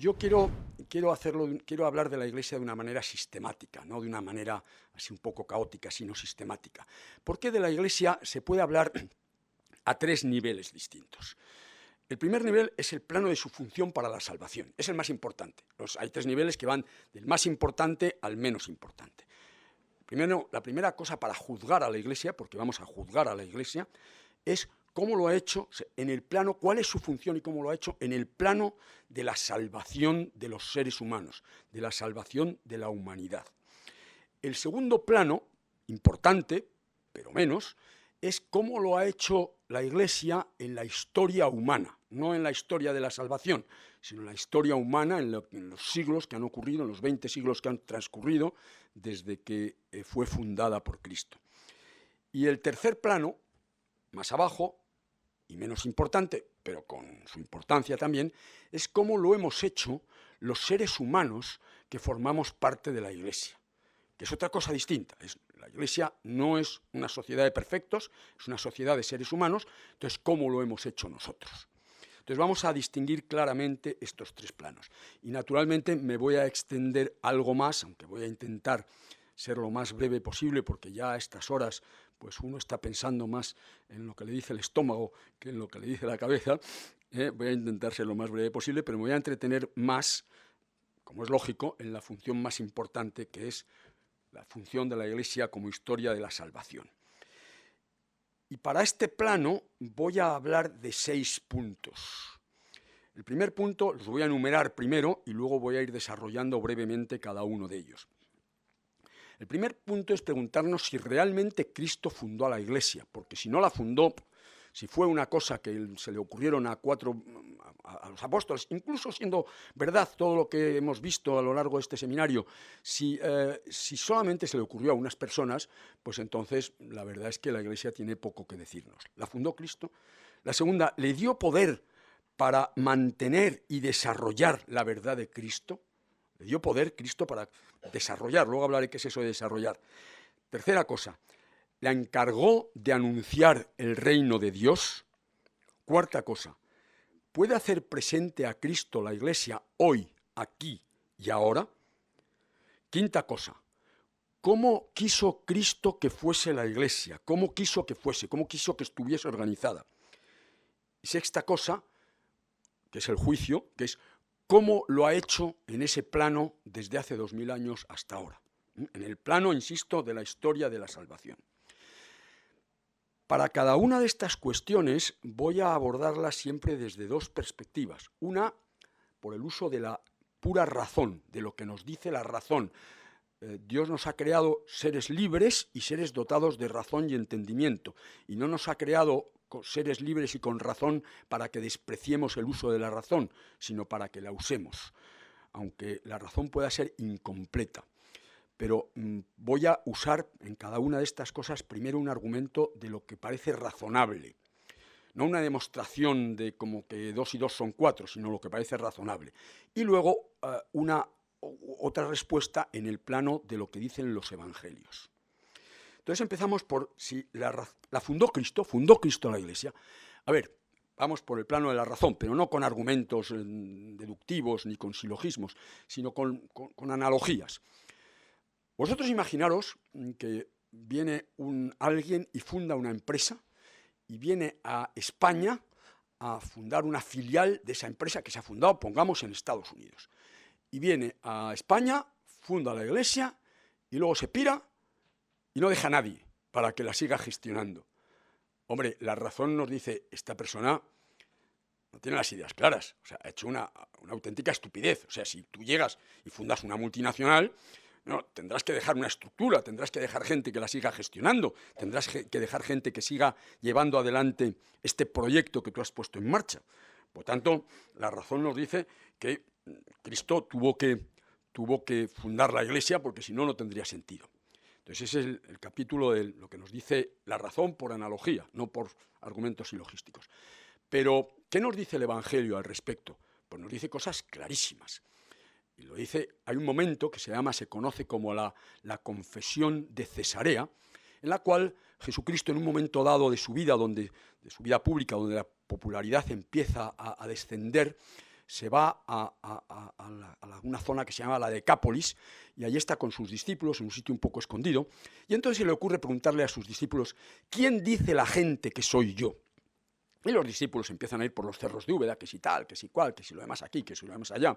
Yo quiero hablar de la Iglesia de una manera sistemática, no de una manera así un poco caótica, sino sistemática. Porque de la Iglesia se puede hablar a tres niveles distintos. El primer nivel es el plano de su función para la salvación, es el más importante. Hay tres niveles que van del más importante al menos importante. Primero, la primera cosa para juzgar a la Iglesia, porque vamos a juzgar a la Iglesia, es cómo lo ha hecho en el plano, cuál es su función y cómo lo ha hecho en el plano de la salvación de los seres humanos, de la salvación de la humanidad. El segundo plano, importante, pero menos, es cómo lo ha hecho la Iglesia en la historia humana, no en la historia de la salvación, sino en la historia humana, en los siglos que han ocurrido, en los 20 siglos que han transcurrido desde que fue fundada por Cristo. Y el tercer plano, más abajo, y menos importante, pero con su importancia también, es cómo lo hemos hecho los seres humanos que formamos parte de la Iglesia, que es otra cosa distinta. La Iglesia no es una sociedad de perfectos, es una sociedad de seres humanos, entonces, ¿cómo lo hemos hecho nosotros? Entonces, vamos a distinguir claramente estos tres planos. Y, naturalmente, me voy a extender algo más, aunque voy a intentar ser lo más breve posible, porque ya a estas horas pues uno está pensando más en lo que le dice el estómago que en lo que le dice la cabeza. Voy a intentar ser lo más breve posible, pero me voy a entretener más, como es lógico, en la función más importante, que es la función de la Iglesia como historia de la salvación. Y para este plano voy a hablar de 6 puntos. El primer punto los voy a enumerar primero y luego voy a ir desarrollando brevemente cada uno de ellos. El primer punto es preguntarnos si realmente Cristo fundó a la Iglesia, porque si no la fundó, si fue una cosa que se le ocurrieron a los apóstoles, incluso siendo verdad todo lo que hemos visto a lo largo de este seminario, si solamente se le ocurrió a unas personas, pues entonces la verdad es que la Iglesia tiene poco que decirnos. ¿La fundó Cristo? La segunda, ¿le dio poder para mantener y desarrollar la verdad de Cristo? Le dio poder Cristo para desarrollar, luego hablaré qué es eso de desarrollar. Tercera cosa, la encargó de anunciar el reino de Dios. Cuarta cosa, ¿puede hacer presente a Cristo la Iglesia hoy, aquí y ahora? Quinta cosa, ¿cómo quiso Cristo que fuese la Iglesia? ¿Cómo quiso que fuese? ¿Cómo quiso que estuviese organizada? Y sexta cosa, que es el juicio, que es cómo lo ha hecho en ese plano desde hace 2000 años hasta ahora. En el plano, insisto, de la historia de la salvación. Para cada una de estas cuestiones voy a abordarlas siempre desde dos perspectivas. Una, por el uso de la pura razón, de lo que nos dice la razón. Dios nos ha creado seres libres y seres dotados de razón y entendimiento, y no nos ha creado seres libres y con razón para que despreciemos el uso de la razón, sino para que la usemos, aunque la razón pueda ser incompleta. Pero voy a usar en cada una de estas cosas primero un argumento de lo que parece razonable, no una demostración de como que 2 y 2 son 4, sino lo que parece razonable. Y luego otra respuesta en el plano de lo que dicen los evangelios. Entonces empezamos por si la fundó Cristo la Iglesia. A ver, vamos por el plano de la razón, pero no con argumentos deductivos ni con silogismos, sino con analogías. Vosotros imaginaros que viene alguien y funda una empresa y viene a España a fundar una filial de esa empresa que se ha fundado, pongamos, en Estados Unidos. Y viene a España, funda la Iglesia y luego se pira y no deja a nadie para que la siga gestionando. Hombre, la razón nos dice, esta persona no tiene las ideas claras, o sea, ha hecho una auténtica estupidez. O sea, si tú llegas y fundas una multinacional, no, tendrás que dejar una estructura, tendrás que dejar gente que la siga gestionando, tendrás que dejar gente que siga llevando adelante este proyecto que tú has puesto en marcha. Por tanto, la razón nos dice que Cristo tuvo que fundar la Iglesia porque si no, no tendría sentido. Entonces ese es el capítulo de lo que nos dice la razón por analogía, no por argumentos silogísticos. Pero, ¿qué nos dice el Evangelio al respecto? Pues nos dice cosas clarísimas. Y lo dice, hay un momento que se conoce como la confesión de Cesarea, en la cual Jesucristo, en un momento dado de su vida pública, donde la popularidad empieza a descender, se va a una zona que se llama la Decápolis, y allí está con sus discípulos en un sitio un poco escondido, y entonces se le ocurre preguntarle a sus discípulos: ¿quién dice la gente que soy yo? Y los discípulos empiezan a ir por los cerros de Úbeda, que si tal, que si cual, que si lo demás aquí, que si lo demás allá.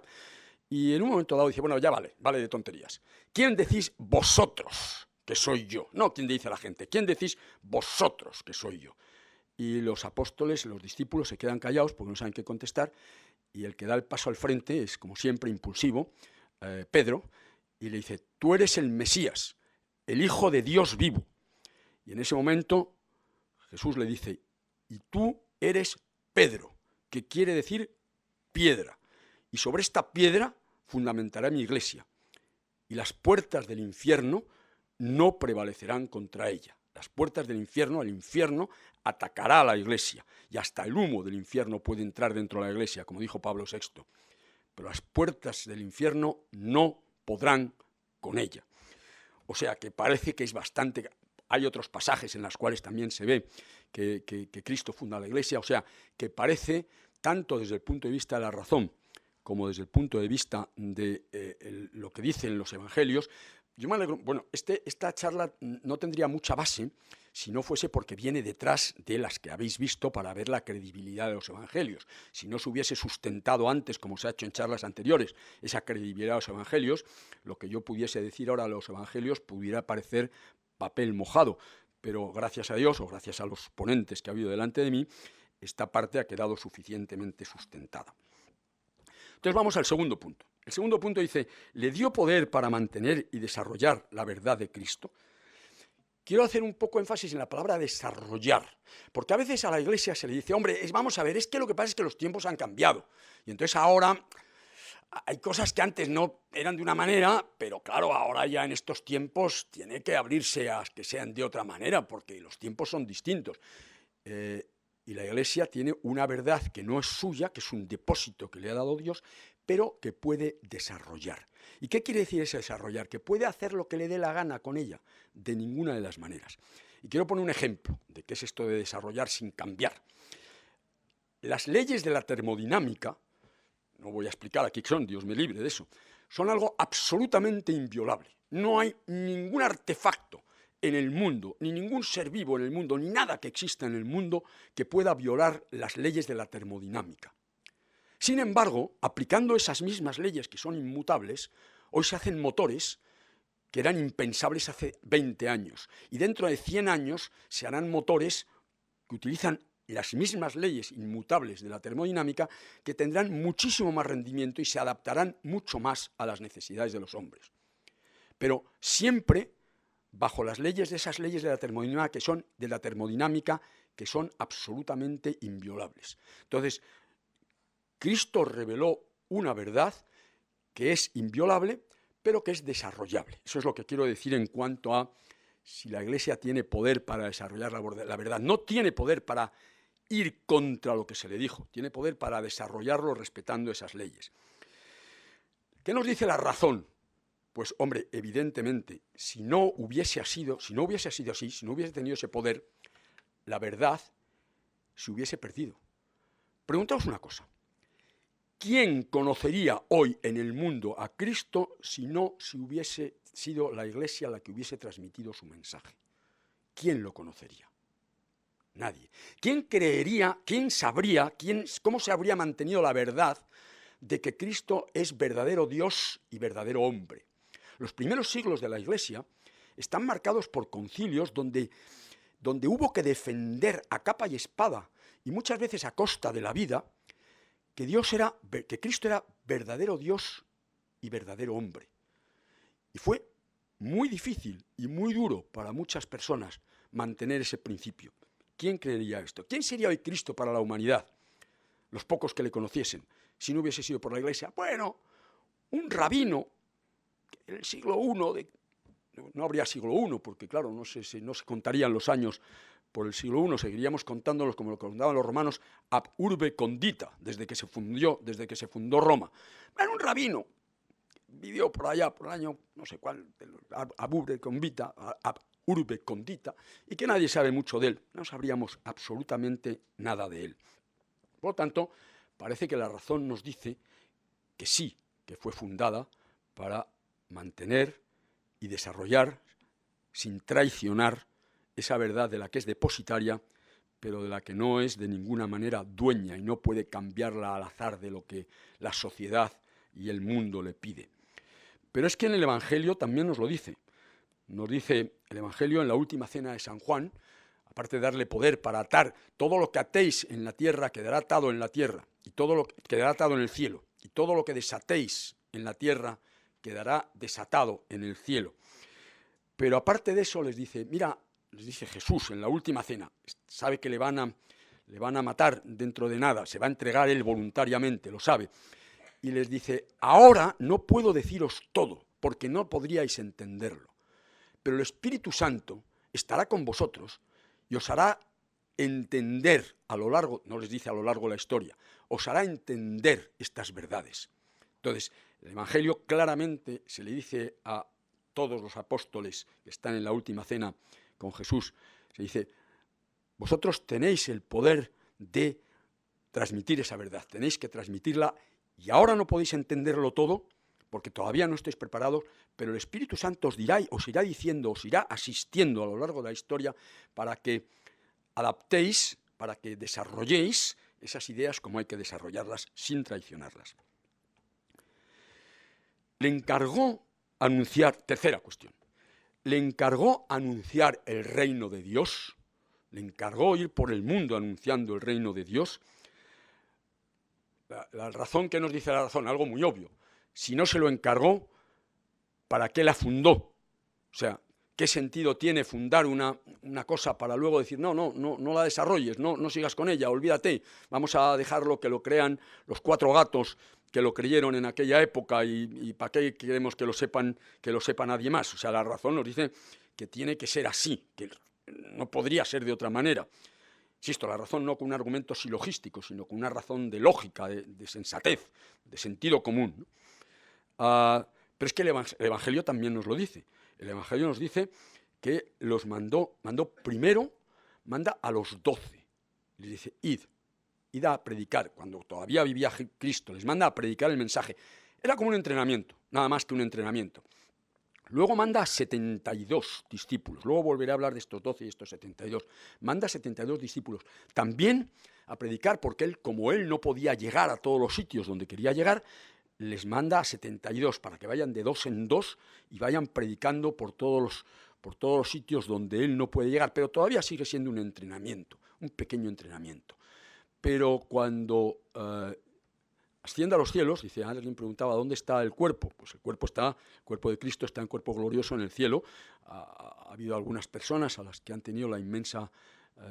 Y en un momento dado dice: bueno, ya vale de tonterías. ¿Quién decís vosotros que soy yo? No, ¿quién dice la gente? ¿Quién decís vosotros que soy yo? Y los apóstoles, los discípulos, se quedan callados porque no saben qué contestar, y el que da el paso al frente es, como siempre, impulsivo, Pedro, y le dice: tú eres el Mesías, el Hijo de Dios vivo. Y en ese momento Jesús le dice: y tú eres Pedro, que quiere decir piedra, y sobre esta piedra fundamentaré mi iglesia, y las puertas del infierno no prevalecerán contra ella. Las puertas del infierno, el infierno atacará a la iglesia, y hasta el humo del infierno puede entrar dentro de la iglesia, como dijo Pablo VI. Pero las puertas del infierno no podrán con ella. O sea que parece que es bastante... Hay otros pasajes en los cuales también se ve que Cristo funda la iglesia, o sea que tanto desde el punto de vista de la razón como desde el punto de vista de lo que dicen los evangelios. Yo me alegro. Bueno, esta charla no tendría mucha base si no fuese porque viene detrás de las que habéis visto para ver la credibilidad de los evangelios. Si no se hubiese sustentado antes, como se ha hecho en charlas anteriores, esa credibilidad de los evangelios, lo que yo pudiese decir ahora a los evangelios pudiera parecer papel mojado, pero gracias a Dios, o gracias a los ponentes que ha habido delante de mí, esta parte ha quedado suficientemente sustentada. Entonces vamos al segundo punto. El segundo punto dice: ¿le dio poder para mantener y desarrollar la verdad de Cristo? Quiero hacer un poco énfasis en la palabra desarrollar, porque a veces a la iglesia se le dice: hombre, vamos a ver, es que lo que pasa es que los tiempos han cambiado, y entonces ahora hay cosas que antes no eran de una manera, pero claro, ahora ya en estos tiempos tiene que abrirse a que sean de otra manera, porque los tiempos son distintos. Y la iglesia tiene una verdad que no es suya, que es un depósito que le ha dado Dios, pero que puede desarrollar. ¿Y qué quiere decir ese desarrollar? Que puede hacer lo que le dé la gana con ella, de ninguna de las maneras. Y quiero poner un ejemplo de qué es esto de desarrollar sin cambiar. Las leyes de la termodinámica, no voy a explicar aquí qué son, Dios me libre de eso, son algo absolutamente inviolable. No hay ningún artefacto en el mundo, ni ningún ser vivo en el mundo, ni nada que exista en el mundo que pueda violar las leyes de la termodinámica. Sin embargo, aplicando esas mismas leyes que son inmutables, hoy se hacen motores que eran impensables hace 20 años, y dentro de 100 años se harán motores que utilizan las mismas leyes inmutables de la termodinámica, que tendrán muchísimo más rendimiento y se adaptarán mucho más a las necesidades de los hombres. Pero siempre bajo las leyes de esas leyes de la termodinámica que son absolutamente inviolables. Entonces, Cristo reveló una verdad que es inviolable, pero que es desarrollable. Eso es lo que quiero decir en cuanto a si la Iglesia tiene poder para desarrollar la verdad. No tiene poder para ir contra lo que se le dijo, tiene poder para desarrollarlo respetando esas leyes. ¿Qué nos dice la razón? Pues, hombre, evidentemente, si no hubiese sido así, si no hubiese tenido ese poder, la verdad se hubiese perdido. Preguntaos una cosa: ¿quién conocería hoy en el mundo a Cristo si hubiese sido la Iglesia la que hubiese transmitido su mensaje? ¿Quién lo conocería? Nadie. ¿Quién creería, quién sabría, cómo se habría mantenido la verdad de que Cristo es verdadero Dios y verdadero hombre? Los primeros siglos de la Iglesia están marcados por concilios donde hubo que defender a capa y espada, y muchas veces a costa de la vida, que Cristo era verdadero Dios y verdadero hombre. Y fue muy difícil y muy duro para muchas personas mantener ese principio. ¿Quién creería esto? ¿Quién sería hoy Cristo para la humanidad? Los pocos que le conociesen, si no hubiese sido por la Iglesia. Bueno, un rabino en el siglo I, no habría siglo I, porque claro, no se contarían los años por el siglo I, seguiríamos contándolos como lo contaban los romanos, ab urbe condita, desde que se fundó Roma. Era un rabino, vivió por allá, por el año, no sé cuál, ab urbe condita, y que nadie sabe mucho de él, no sabríamos absolutamente nada de él. Por lo tanto, parece que la razón nos dice que sí, que fue fundada para mantener y desarrollar, sin traicionar, esa verdad de la que es depositaria, pero de la que no es de ninguna manera dueña y no puede cambiarla al azar de lo que la sociedad y el mundo le pide. Pero es que en el Evangelio también nos lo dice. Nos dice el Evangelio en la última cena de San Juan, aparte de darle poder para atar todo lo que atéis en la tierra quedará atado en la tierra, y todo lo que quedará atado en el cielo, y todo lo que desatéis en la tierra quedará desatado en el cielo. Pero aparte de eso les dice, mira, les dice Jesús en la última cena, sabe que le van a matar dentro de nada, se va a entregar él voluntariamente, lo sabe, y les dice, ahora no puedo deciros todo, porque no podríais entenderlo, pero el Espíritu Santo estará con vosotros y os hará entender a lo largo, no les dice a lo largo de la historia, os hará entender estas verdades. Entonces, el Evangelio claramente se le dice a todos los apóstoles que están en la última cena con Jesús, se dice, vosotros tenéis el poder de transmitir esa verdad, tenéis que transmitirla y ahora no podéis entenderlo todo porque todavía no estáis preparados, pero el Espíritu Santo os dirá, os irá diciendo, os irá asistiendo a lo largo de la historia para que adaptéis, para que desarrolléis esas ideas como hay que desarrollarlas sin traicionarlas. Le encargó anunciar, tercera cuestión, le encargó anunciar el reino de Dios, le encargó ir por el mundo anunciando el reino de Dios. La razón que nos dice la razón, algo muy obvio, si no se lo encargó, ¿para qué la fundó? O sea, ¿qué sentido tiene fundar una cosa para luego decir, no la desarrolles, no sigas con ella, olvídate, vamos a dejarlo que lo crean los 4 gatos que lo creyeron en aquella época y ¿para qué queremos que lo sepa nadie más? O sea, la razón nos dice que tiene que ser así, que no podría ser de otra manera. Insisto, la razón no con un argumento silogístico, sino con una razón de lógica, de sensatez, de sentido común, ¿no? Pero es que el Evangelio también nos lo dice. El Evangelio nos dice que los mandó primero, manda a los 12. Les dice, id a predicar. Cuando todavía vivía Cristo, les manda a predicar el mensaje. Era como un entrenamiento, nada más que un entrenamiento. Luego manda a 72 discípulos. Luego volveré a hablar de estos 12 y estos 72. Manda a 72 discípulos. También a predicar, porque él, como él no podía llegar a todos los sitios donde quería llegar, les manda a 72 para que vayan de 2 en 2 y vayan predicando por todos los sitios donde él no puede llegar. Pero todavía sigue siendo un entrenamiento, un pequeño entrenamiento. Pero cuando asciende a los cielos, dice, alguien preguntaba, ¿dónde está el cuerpo? Pues el cuerpo de Cristo está en cuerpo glorioso en el cielo. Ha habido algunas personas a las que han tenido la inmensa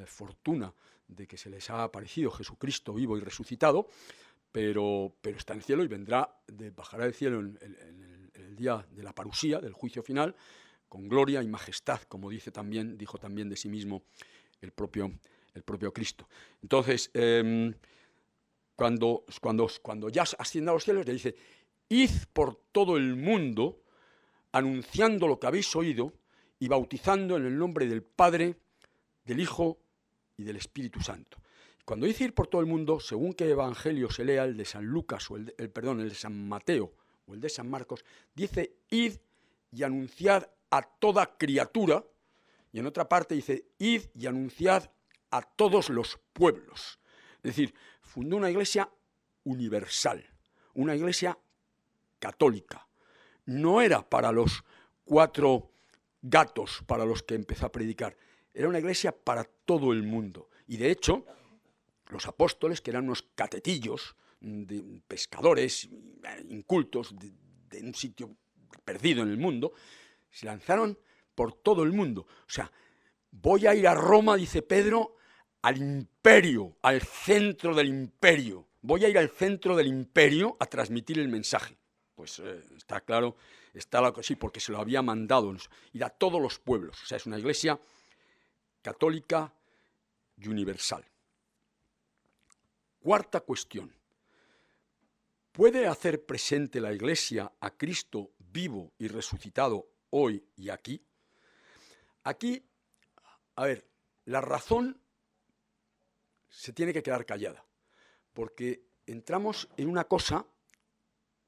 fortuna de que se les ha aparecido Jesucristo vivo y resucitado, pero está en el cielo y bajará del cielo en el día de la parusía, del juicio final, con gloria y majestad, como dijo también de sí mismo el propio Cristo. Entonces, cuando ya asciende a los cielos, le dice, id por todo el mundo, anunciando lo que habéis oído y bautizando en el nombre del Padre, del Hijo y del Espíritu Santo. Cuando dice ir por todo el mundo, según qué evangelio se lea, el de San Lucas o el de San Mateo o el de San Marcos, dice id y anunciad a toda criatura, y en otra parte dice id y anunciad a todos los pueblos. Es decir, fundó una iglesia universal, una iglesia católica. No era para los 4 gatos para los que empezó a predicar, era una iglesia para todo el mundo. Y de hecho, los apóstoles, que eran unos catetillos, de pescadores incultos de un sitio perdido en el mundo, se lanzaron por todo el mundo. O sea, voy a ir a Roma, dice Pedro, al imperio, al centro del imperio. Voy a ir al centro del imperio a transmitir el mensaje. Pues está claro, sí, porque se lo había mandado, ir a todos los pueblos. O sea, es una iglesia católica y universal. Cuarta cuestión. ¿Puede hacer presente la Iglesia a Cristo vivo y resucitado hoy y aquí? Aquí, a ver, la razón se tiene que quedar callada, porque entramos en una cosa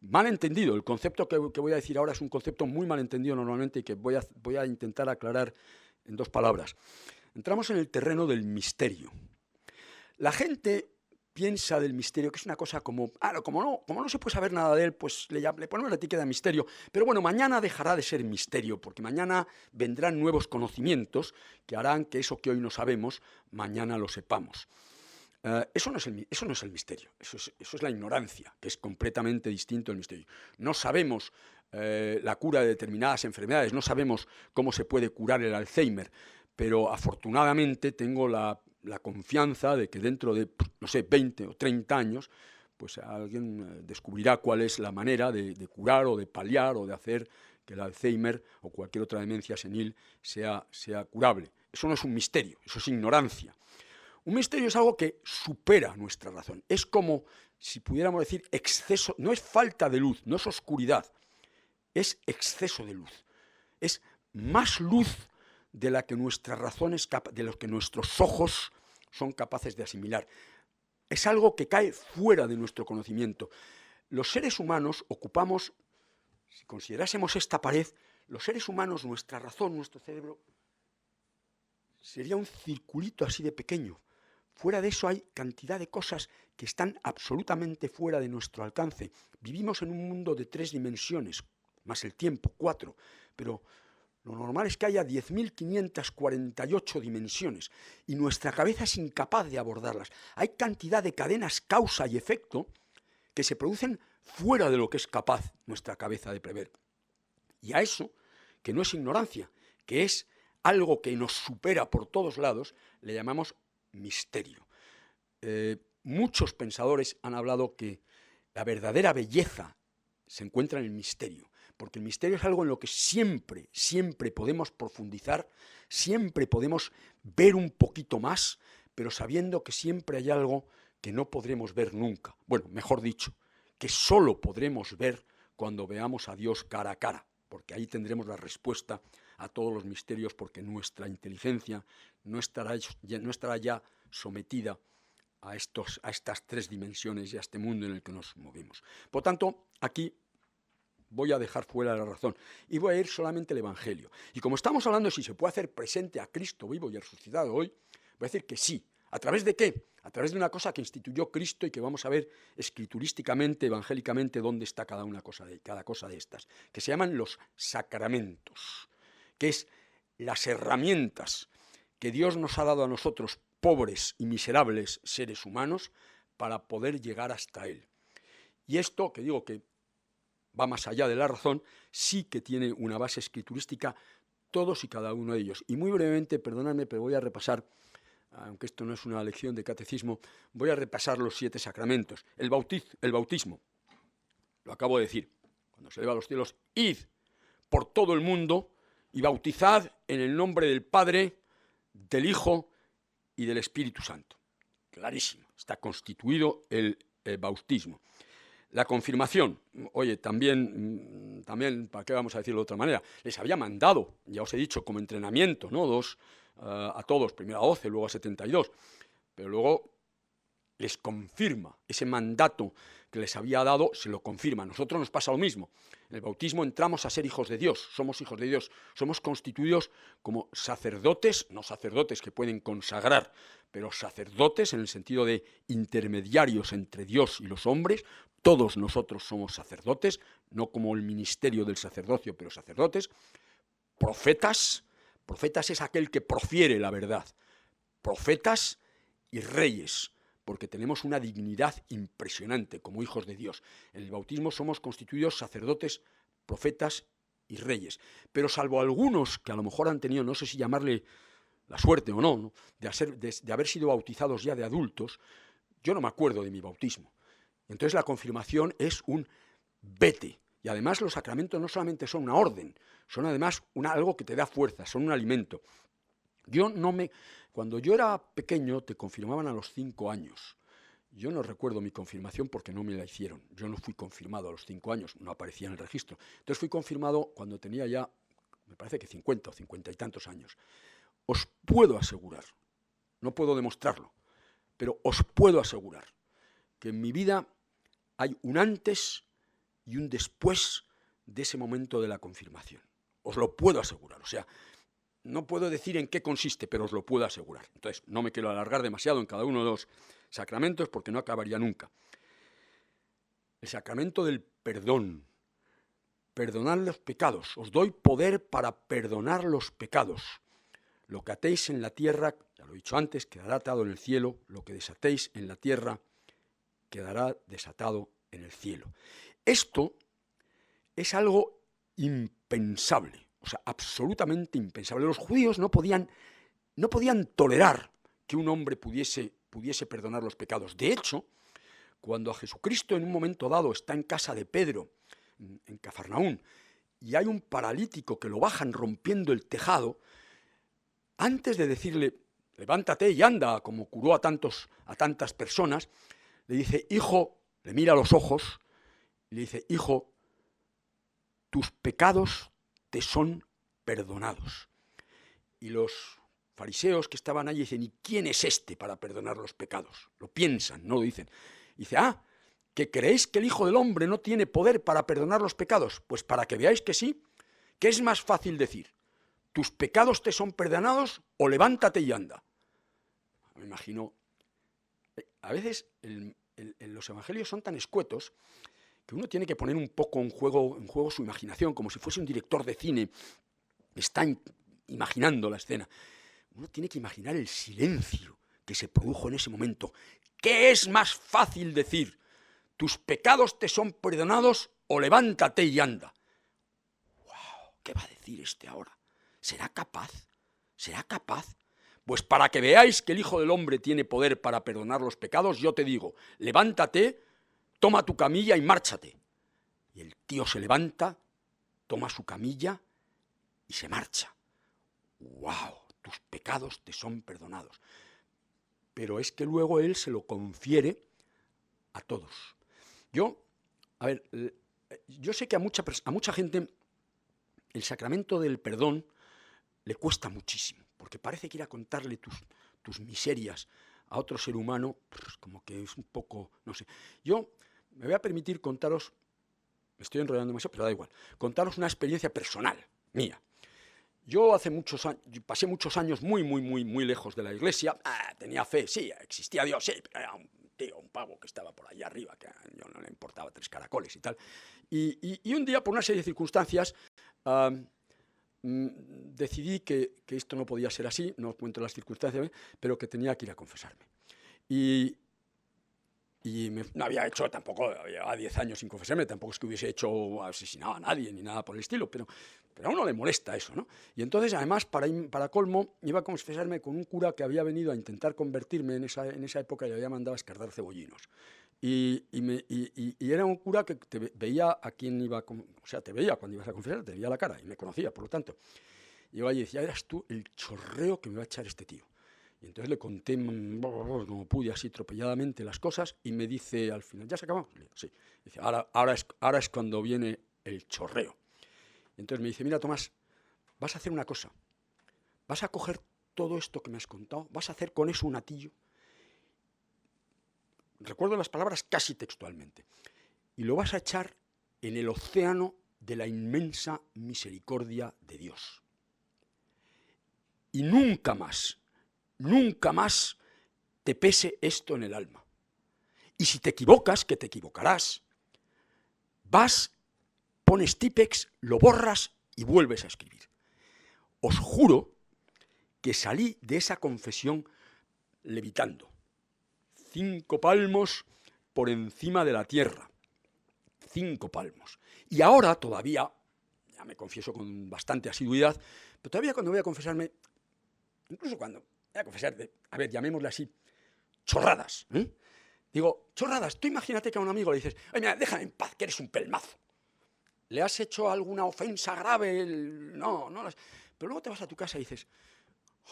mal entendido. El concepto que voy a decir ahora es un concepto muy mal entendido normalmente y que voy a intentar aclarar en 2 palabras. Entramos en el terreno del misterio. La gente piensa del misterio que es una cosa como no se puede saber nada de él, pues le ponemos la etiqueta de misterio, pero bueno, mañana dejará de ser misterio, porque mañana vendrán nuevos conocimientos que harán que eso que hoy no sabemos, mañana lo sepamos. Eso no es el misterio, eso es la ignorancia, que es completamente distinto del misterio. No sabemos la cura de determinadas enfermedades, no sabemos cómo se puede curar el Alzheimer, pero afortunadamente tengo la confianza de que dentro de, no sé, 20 o 30 años, pues alguien descubrirá cuál es la manera de curar o de paliar o de hacer que el Alzheimer o cualquier otra demencia senil sea curable. Eso no es un misterio, eso es ignorancia. Un misterio es algo que supera nuestra razón. Es como, si pudiéramos decir, exceso, no es falta de luz, no es oscuridad, es exceso de luz. Es más luz de la que nuestra razón es capaz, de lo que nuestros ojos son capaces de asimilar. Es algo que cae fuera de nuestro conocimiento. Los seres humanos ocupamos, si considerásemos esta pared, los seres humanos, nuestra razón, nuestro cerebro, sería un circulito así de pequeño. Fuera de eso hay cantidad de cosas que están absolutamente fuera de nuestro alcance. Vivimos en un mundo de 3 dimensiones, más el tiempo, 4, pero lo normal es que haya 10.548 dimensiones y nuestra cabeza es incapaz de abordarlas. Hay cantidad de cadenas causa y efecto que se producen fuera de lo que es capaz nuestra cabeza de prever. Y a eso, que no es ignorancia, que es algo que nos supera por todos lados, le llamamos misterio. Muchos pensadores han hablado que la verdadera belleza se encuentra en el misterio, porque el misterio es algo en lo que siempre podemos profundizar, siempre podemos ver un poquito más, pero sabiendo que siempre hay algo que no podremos ver nunca. Bueno, mejor dicho, que solo podremos ver cuando veamos a Dios cara a cara, porque ahí tendremos la respuesta a todos los misterios, porque nuestra inteligencia no estará ya sometida a estas 3 dimensiones y a este mundo en el que nos movemos. Por tanto, aquí voy a dejar fuera la razón y voy a ir solamente al Evangelio. Y como estamos hablando de si se puede hacer presente a Cristo vivo y resucitado hoy, voy a decir que sí. ¿A través de qué? A través de una cosa que instituyó Cristo y que vamos a ver escriturísticamente, evangélicamente, dónde está cada cosa de estas, que se llaman los sacramentos, que es las herramientas que Dios nos ha dado a nosotros, pobres y miserables seres humanos, para poder llegar hasta Él. Y esto, que digo que va más allá de la razón, sí que tiene una base escriturística, todos y cada uno de ellos. Y muy brevemente, perdonadme, pero voy a repasar, aunque esto no es una lección de catecismo, voy a repasar los 7 sacramentos. El bautismo, lo acabo de decir, cuando se eleva a los cielos, id por todo el mundo y bautizad en el nombre del Padre, del Hijo y del Espíritu Santo. Clarísimo, está constituido el bautismo. La confirmación, oye, también, ¿para qué vamos a decirlo de otra manera? Les había mandado, ya os he dicho, como entrenamiento, ¿no? A todos, primero a 12, luego a 72, pero luego les confirma ese mandato que les había dado, se lo confirma. A nosotros nos pasa lo mismo. En el bautismo entramos a ser hijos de Dios, somos hijos de Dios, somos constituidos como sacerdotes, no sacerdotes que pueden consagrar, pero sacerdotes en el sentido de intermediarios entre Dios y los hombres. Todos nosotros somos sacerdotes, no como el ministerio del sacerdocio, pero sacerdotes. Profetas es aquel que profiere la verdad. Profetas y reyes, porque tenemos una dignidad impresionante como hijos de Dios. En el bautismo somos constituidos sacerdotes, profetas y reyes. Pero salvo algunos que a lo mejor han tenido, no sé si llamarle la suerte o no, de haber sido bautizados ya de adultos, yo no me acuerdo de mi bautismo. Entonces la confirmación es un vete. Y además los sacramentos no solamente son una orden, son además algo que te da fuerza, son un alimento. Cuando yo era pequeño te confirmaban a los 5 años. Yo no recuerdo mi confirmación porque no me la hicieron. Yo no fui confirmado a los 5 años, no aparecía en el registro. Entonces fui confirmado cuando tenía ya, me parece que 50 o 50 y tantos años. Os puedo asegurar, no puedo demostrarlo, pero os puedo asegurar que en mi vida hay un antes y un después de ese momento de la confirmación. Os lo puedo asegurar. O sea, no puedo decir en qué consiste, pero os lo puedo asegurar. Entonces, no me quiero alargar demasiado en cada uno de los sacramentos porque no acabaría nunca. El sacramento del perdón. Perdonad los pecados. Os doy poder para perdonar los pecados. Lo que atéis en la tierra, ya lo he dicho antes, quedará atado en el cielo. Lo que desatéis en la tierra quedará desatado en el cielo. Esto es algo impensable, o sea, absolutamente impensable. Los judíos no podían tolerar que un hombre pudiese perdonar los pecados. De hecho, cuando a Jesucristo en un momento dado está en casa de Pedro, en Cafarnaún, y hay un paralítico que lo bajan rompiendo el tejado, antes de decirle, levántate y anda, como curó a tantas personas, le dice, hijo, le mira a los ojos, y le dice, hijo, tus pecados te son perdonados. Y los fariseos que estaban allí dicen, ¿y quién es este para perdonar los pecados? Lo piensan, no lo dicen. Y dice, ¿que creéis que el Hijo del Hombre no tiene poder para perdonar los pecados? Pues para que veáis que sí, que es más fácil decir, ¿tus pecados te son perdonados o levántate y anda? Me imagino, a veces los evangelios son tan escuetos que uno tiene que poner un poco en juego su imaginación, como si fuese un director de cine, está imaginando la escena. Uno tiene que imaginar el silencio que se produjo en ese momento. ¿Qué es más fácil decir? ¿Tus pecados te son perdonados o levántate y anda? ¡Wow! ¿Qué va a decir este ahora? ¿Será capaz? ¿Será capaz? Pues para que veáis que el Hijo del Hombre tiene poder para perdonar los pecados, yo te digo, levántate, toma tu camilla y márchate. Y el tío se levanta, toma su camilla y se marcha. ¡Wow! Tus pecados te son perdonados. Pero es que luego él se lo confiere a todos. Yo sé que a mucha gente el sacramento del perdón le cuesta muchísimo, porque parece que ir a contarle tus miserias a otro ser humano, pues como que es un poco, no sé. Yo me voy a permitir contaros, me estoy enrollando demasiado, pero da igual, contaros una experiencia personal, mía. Yo hace muchos años, pasé muchos años muy lejos de la iglesia, tenía fe, sí, existía Dios, sí, pero era un tío, un pavo que estaba por ahí arriba, que a yo no le importaba 3 caracoles y tal. Y un día, por una serie de circunstancias, decidí que esto no podía ser así, no os cuento las circunstancias, pero que tenía que ir a confesarme. No había hecho tampoco, llevaba 10 años sin confesarme, tampoco es que hubiese asesinado a nadie ni nada por el estilo, pero a uno le molesta eso, ¿no? Y entonces, además, para colmo, iba a confesarme con un cura que había venido a intentar convertirme en esa época y le había mandado a escardar cebollinos. Y era un cura que te veía a quien iba, o sea, te veía cuando ibas a confesar, te veía la cara y me conocía, por lo tanto. Y yo allí decía, eras tú el chorreo que me va a echar este tío. Y entonces le conté como pude así atropelladamente las cosas y me dice al final, ¿ya se acabó? Sí. Dice, ahora es cuando viene el chorreo. Y entonces me dice, mira Tomás, vas a hacer una cosa, vas a coger todo esto que me has contado, vas a hacer con eso un atillo. Recuerdo las palabras casi textualmente. Y lo vas a echar en el océano de la inmensa misericordia de Dios. Y nunca más te pese esto en el alma. Y si te equivocas, que te equivocarás, pones típex, lo borras y vuelves a escribir. Os juro que salí de esa confesión levitando. 5 palmos por encima de la tierra. 5 palmos. Y ahora todavía, ya me confieso con bastante asiduidad, pero todavía cuando voy a confesarme, incluso cuando voy a confesar, llamémosle así, chorradas. Digo, chorradas, tú imagínate que a un amigo le dices, oye, mira, déjame en paz, que eres un pelmazo. ¿Le has hecho alguna ofensa grave? No. Pero luego te vas a tu casa y dices,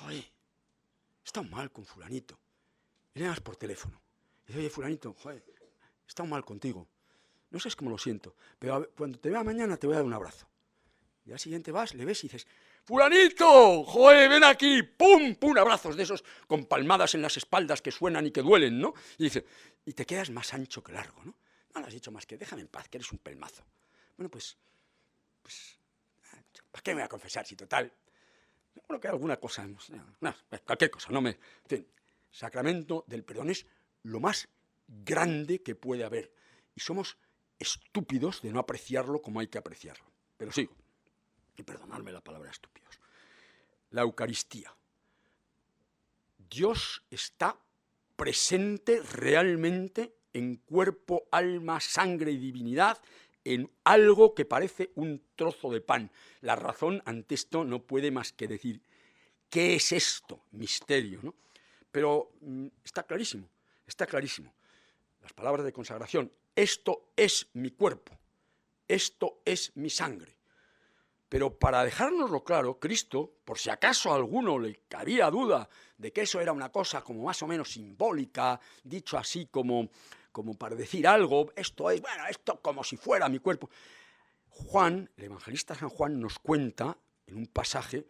oye, he estado mal con fulanito. Y le llamas por teléfono. Y dices, oye, fulanito, joder, he estado mal contigo. No sé cómo lo siento, pero cuando te vea mañana te voy a dar un abrazo. Y al siguiente vas, le ves y dices, ¡fulanito! ¡Joder, ven aquí! ¡Pum! ¡Pum! Abrazos de esos con palmadas en las espaldas que suenan y que duelen, ¿no? Y dice, y te quedas más ancho que largo, ¿no? No le has dicho más que déjame en paz, que eres un pelmazo. Bueno, pues ¿para qué me voy a confesar si total? Bueno, que alguna cosa, no, cualquier cosa, no me... En fin, sacramento del perdón es lo más grande que puede haber. Y somos estúpidos de no apreciarlo como hay que apreciarlo. Pero sigo, y perdonadme la palabra estúpidos. La Eucaristía. Dios está presente realmente en cuerpo, alma, sangre y divinidad, en algo que parece un trozo de pan. La razón ante esto no puede más que decir, ¿qué es esto? Misterio, ¿no? Pero está clarísimo, está clarísimo. Las palabras de consagración, esto es mi cuerpo, esto es mi sangre. Pero para dejárnoslo claro, Cristo, por si acaso a alguno le cabía duda de que eso era una cosa como más o menos simbólica, dicho así como para decir algo, esto es, bueno, esto como si fuera mi cuerpo. Juan, el evangelista San Juan, nos cuenta en un pasaje,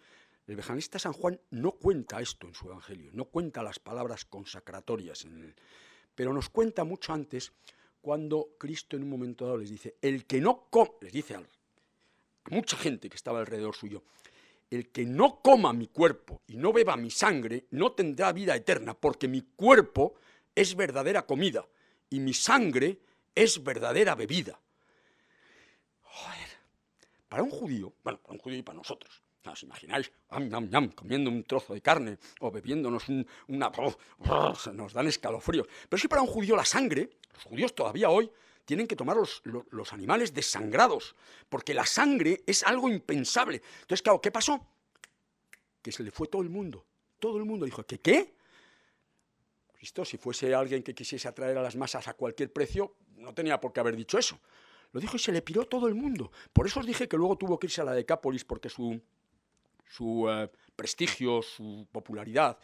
el evangelista San Juan no cuenta esto en su evangelio, no cuenta las palabras consacratorias en él, pero nos cuenta mucho antes cuando Cristo en un momento dado les dice, el que no come, les dice a mucha gente que estaba alrededor suyo, el que no coma mi cuerpo y no beba mi sangre no tendrá vida eterna, porque mi cuerpo es verdadera comida y mi sangre es verdadera bebida. Joder, para un judío, bueno, para un judío y para nosotros, ¿os imagináis? Comiendo un trozo de carne o bebiéndonos se nos dan escalofríos. Pero sí, para un judío la sangre, los judíos todavía hoy tienen que tomar los animales desangrados, porque la sangre es algo impensable. Entonces, claro, ¿qué pasó? Que se le fue todo el mundo. Todo el mundo dijo, ¿qué? Cristo, si fuese alguien que quisiese atraer a las masas a cualquier precio, no tenía por qué haber dicho eso. Lo dijo y se le piró todo el mundo. Por eso os dije que luego tuvo que irse a la Decápolis, porque su prestigio, su popularidad,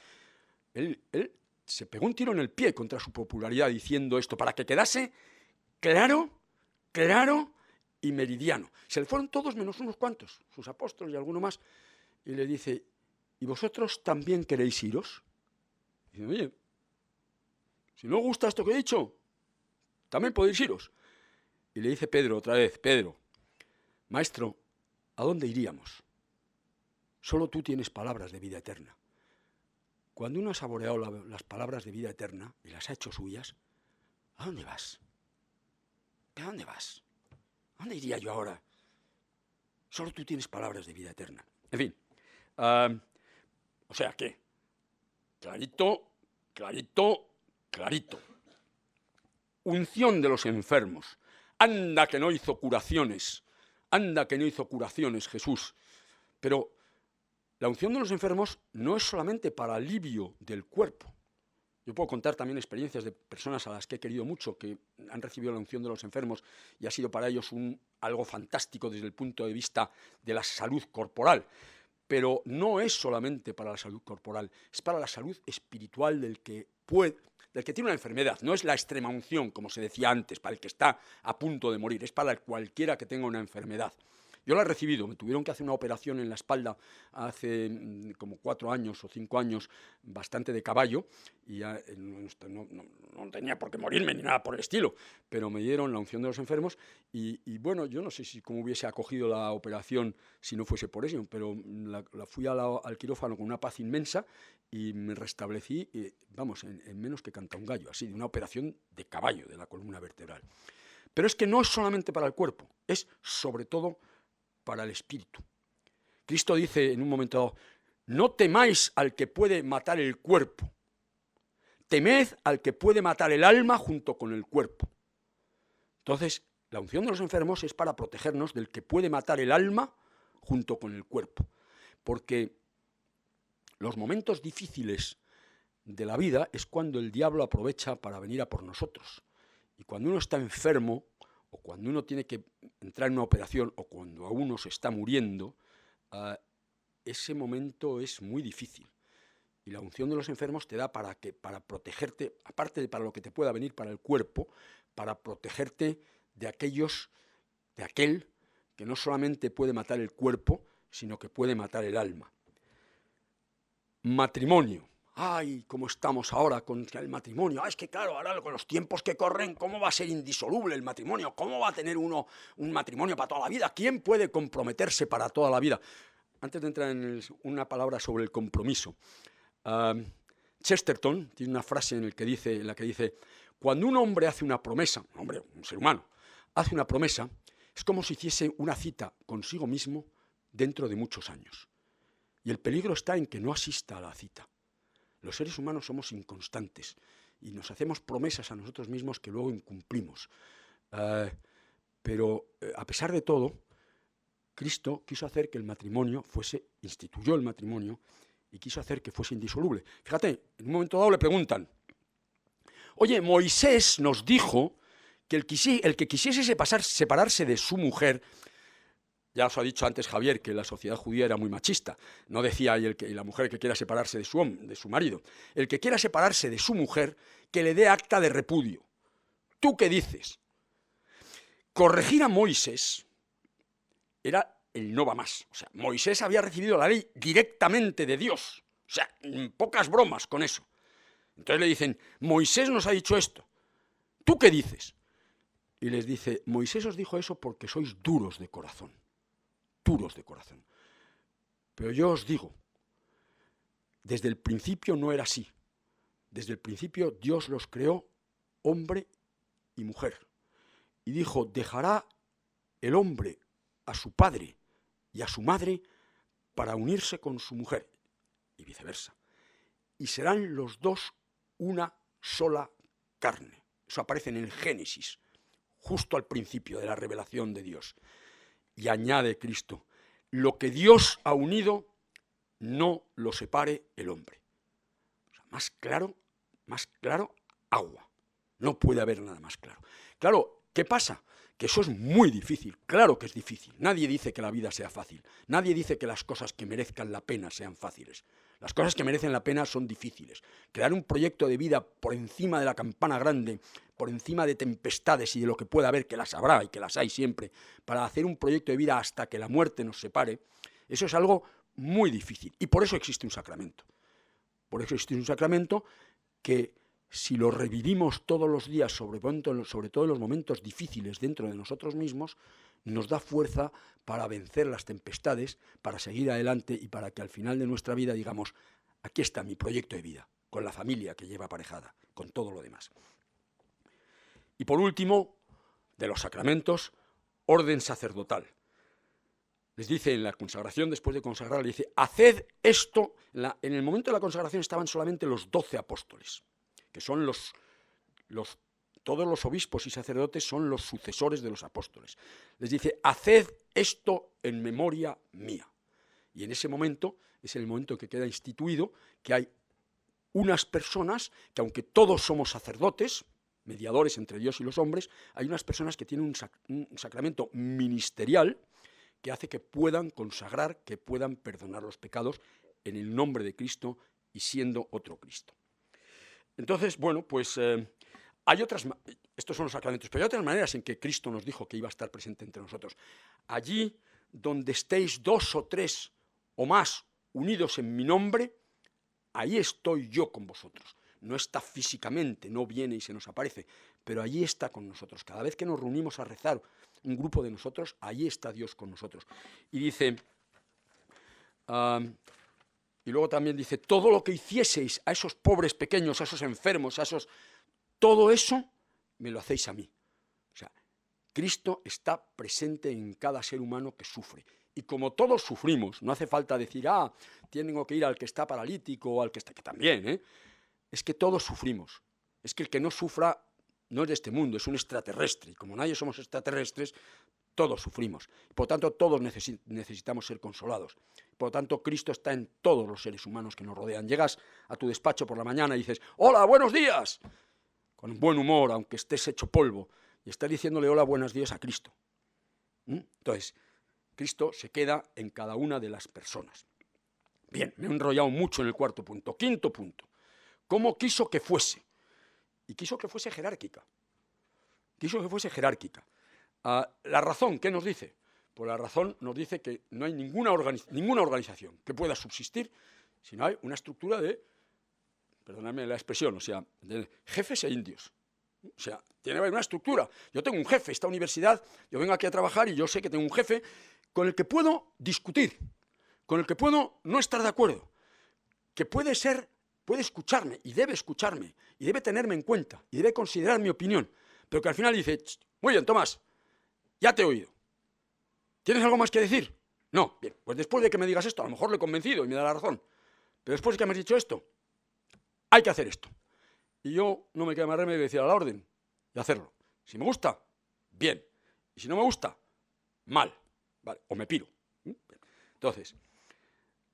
él se pegó un tiro en el pie contra su popularidad diciendo esto, para que quedase claro y meridiano. Se le fueron todos menos unos cuantos, sus apóstoles y alguno más, y le dice, ¿y vosotros también queréis iros? Y dice, oye, si no os gusta esto que he dicho, también podéis iros. Y le dice Pedro otra vez, Pedro, maestro, ¿a dónde iríamos? Solo tú tienes palabras de vida eterna. Cuando uno ha saboreado las palabras de vida eterna y las ha hecho suyas, ¿a dónde vas? ¿A dónde vas? ¿A dónde iría yo ahora? Solo tú tienes palabras de vida eterna. En fin, o sea que, clarito. Unción de los enfermos. Anda que no hizo curaciones Jesús. Pero la unción de los enfermos no es solamente para alivio del cuerpo. Yo puedo contar también experiencias de personas a las que he querido mucho, que han recibido la unción de los enfermos y ha sido para ellos algo fantástico desde el punto de vista de la salud corporal. Pero no es solamente para la salud corporal, es para la salud espiritual del que tiene una enfermedad. No es la extrema unción, como se decía antes, para el que está a punto de morir, es para cualquiera que tenga una enfermedad. Yo la he recibido, me tuvieron que hacer una operación en la espalda hace como 4 años o 5 años, bastante de caballo, y ya, no tenía por qué morirme ni nada por el estilo, pero me dieron la unción de los enfermos y bueno, yo no sé cómo hubiese acogido la operación si no fuese por eso, pero la fui al quirófano con una paz inmensa y me restablecí, vamos, en menos que canta un gallo, así, de una operación de caballo de la columna vertebral. Pero es que no es solamente para el cuerpo, es sobre todo para el espíritu. Cristo dice en un momento dado, no temáis al que puede matar el cuerpo, temed al que puede matar el alma junto con el cuerpo. Entonces, la unción de los enfermos es para protegernos del que puede matar el alma junto con el cuerpo, porque los momentos difíciles de la vida es cuando el diablo aprovecha para venir a por nosotros. Y cuando uno está enfermo, o cuando uno tiene que entrar en una operación, o cuando a uno se está muriendo, ese momento es muy difícil. Y la unción de los enfermos te da para protegerte, aparte de para lo que te pueda venir para el cuerpo, para protegerte de aquel que no solamente puede matar el cuerpo, sino que puede matar el alma. Matrimonio. Ay, cómo estamos ahora con el matrimonio. Es que claro, ahora con los tiempos que corren, ¿cómo va a ser indisoluble el matrimonio? ¿Cómo va a tener uno un matrimonio para toda la vida? ¿Quién puede comprometerse para toda la vida? Antes de entrar en una palabra sobre el compromiso, Chesterton tiene una frase en la que dice, cuando un hombre hace una promesa, un ser humano, hace una promesa, es como si hiciese una cita consigo mismo dentro de muchos años. Y el peligro está en que no asista a la cita. Los seres humanos somos inconstantes y nos hacemos promesas a nosotros mismos que luego incumplimos. Pero a pesar de todo, Cristo quiso hacer que el matrimonio instituyó el matrimonio y quiso hacer que fuese indisoluble. Fíjate, en un momento dado le preguntan, oye, Moisés nos dijo que el que quisiese separarse de su mujer, ya os ha dicho antes Javier que la sociedad judía era muy machista, no decía y la mujer que quiera separarse de su marido, el que quiera separarse de su mujer, que le dé acta de repudio. ¿Tú qué dices? Corregir a Moisés era el no va más. O sea, Moisés había recibido la ley directamente de Dios. O sea, pocas bromas con eso. Entonces le dicen, Moisés nos ha dicho esto. ¿Tú qué dices? Y les dice, Moisés os dijo eso porque sois duros de corazón. Duros de corazón. Pero yo os digo, desde el principio no era así. Desde el principio Dios los creó hombre y mujer. Y dijo, dejará el hombre a su padre y a su madre para unirse con su mujer, y viceversa. Y serán los dos una sola carne. Eso aparece en el Génesis, justo al principio de la revelación de Dios. Y añade Cristo, lo que Dios ha unido, no lo separe el hombre. O sea, más claro, agua. No puede haber nada más claro. Claro, ¿qué pasa? Que eso es muy difícil, claro que es difícil. Nadie dice que la vida sea fácil, nadie dice que las cosas que merezcan la pena sean fáciles. Las cosas que merecen la pena son difíciles. Crear un proyecto de vida por encima de la campana grande, por encima de tempestades y de lo que pueda haber, que las habrá y que las hay siempre, para hacer un proyecto de vida hasta que la muerte nos separe, eso es algo muy difícil. Y por eso existe un sacramento. Por eso existe un sacramento que, si lo revivimos todos los días, sobre todo en los momentos difíciles dentro de nosotros mismos, nos da fuerza para vencer las tempestades, para seguir adelante y para que al final de nuestra vida digamos, aquí está mi proyecto de vida, con la familia que lleva aparejada, con todo lo demás. Y por último, de los sacramentos, orden sacerdotal. Les dice en la consagración, después de consagrar, le dice, haced esto. En el momento de la consagración estaban solamente los 12 apóstoles, que son todos los obispos y sacerdotes son los sucesores de los apóstoles. Les dice, haced esto en memoria mía. Y en ese momento, es el momento que queda instituido, que hay unas personas que, aunque todos somos sacerdotes, mediadores entre Dios y los hombres, hay unas personas que tienen un sacramento ministerial que hace que puedan consagrar, que puedan perdonar los pecados en el nombre de Cristo y siendo otro Cristo. Entonces, bueno, pues estos son los sacramentos, pero hay otras maneras en que Cristo nos dijo que iba a estar presente entre nosotros. Allí donde estéis 2 o 3 o más unidos en mi nombre, ahí estoy yo con vosotros. No está físicamente, no viene y se nos aparece, pero allí está con nosotros. Cada vez que nos reunimos a rezar un grupo de nosotros, allí está Dios con nosotros. Y dice, y luego también dice, todo lo que hicieseis a esos pobres pequeños, a esos enfermos, todo eso me lo hacéis a mí. O sea, Cristo está presente en cada ser humano que sufre. Y como todos sufrimos, no hace falta decir, tengo que ir al que está paralítico o al que está, que también, es que todos sufrimos. Es que el que no sufra no es de este mundo, es un extraterrestre. Y como nadie somos extraterrestres, todos sufrimos. Por lo tanto, todos necesitamos ser consolados. Por lo tanto, Cristo está en todos los seres humanos que nos rodean. Llegas a tu despacho por la mañana y dices, hola, buenos días, con buen humor, aunque estés hecho polvo, y estás diciéndole hola, buenos días a Cristo. Entonces, Cristo se queda en cada una de las personas. Bien, me he enrollado mucho en el cuarto punto. Quinto punto, ¿cómo quiso que fuese? Y quiso que fuese jerárquica. Quiso que fuese jerárquica. La razón, ¿qué nos dice? Pues la razón nos dice que no hay ninguna organización que pueda subsistir si no hay una estructura de, perdóname la expresión, o sea, de jefes e indios. O sea, tiene que haber una estructura. Yo tengo un jefe, esta universidad, yo vengo aquí a trabajar y yo sé que tengo un jefe con el que puedo discutir, con el que puedo no estar de acuerdo, que puede escucharme y debe tenerme en cuenta y debe considerar mi opinión, pero que al final dice, muy bien, Tomás, ya te he oído. ¿Tienes algo más que decir? No. Bien, pues después de que me digas esto, a lo mejor le he convencido y me da la razón, pero después de que me has dicho esto, hay que hacer esto. Y yo no me queda más remedio que decir a la orden y hacerlo. Si me gusta, bien. Y si no me gusta, mal. ¿Vale? O me piro. Entonces,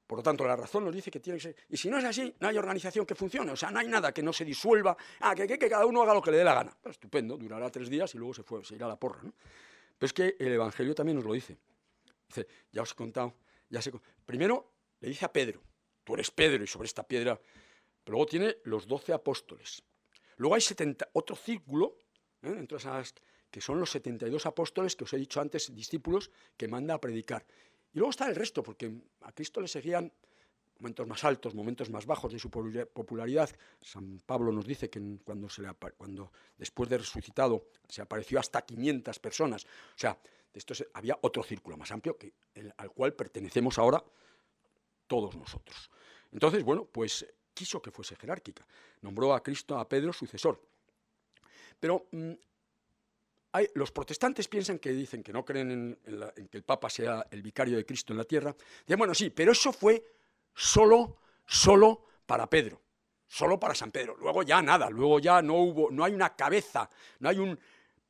por lo tanto, la razón nos dice que tiene que ser... Y si no es así, no hay organización que funcione. O sea, no hay nada que no se disuelva. Que cada uno haga lo que le dé la gana. Pues, estupendo, durará 3 días y luego se irá a la porra, ¿no? Pero es que el Evangelio también nos lo dice. Dice, ya os he contado, Primero le dice a Pedro, tú eres Pedro y sobre esta piedra... Pero luego tiene los 12 apóstoles. Luego hay otro círculo, entre esas, que son los 72 apóstoles que os he dicho antes, discípulos, que manda a predicar. Y luego está el resto, porque a Cristo le seguían momentos más altos, momentos más bajos de su popularidad. San Pablo nos dice que cuando después de resucitado se apareció hasta 500 personas. O sea, de esto había otro círculo más amplio al cual pertenecemos ahora todos nosotros. Entonces, bueno, pues quiso que fuese jerárquica. Nombró a Cristo, a Pedro, sucesor. Pero los protestantes dicen que no creen en que el Papa sea el vicario de Cristo en la tierra. Dicen, bueno, sí, pero eso fue solo para Pedro, solo para San Pedro. Luego ya nada, luego ya no hay una cabeza, no hay un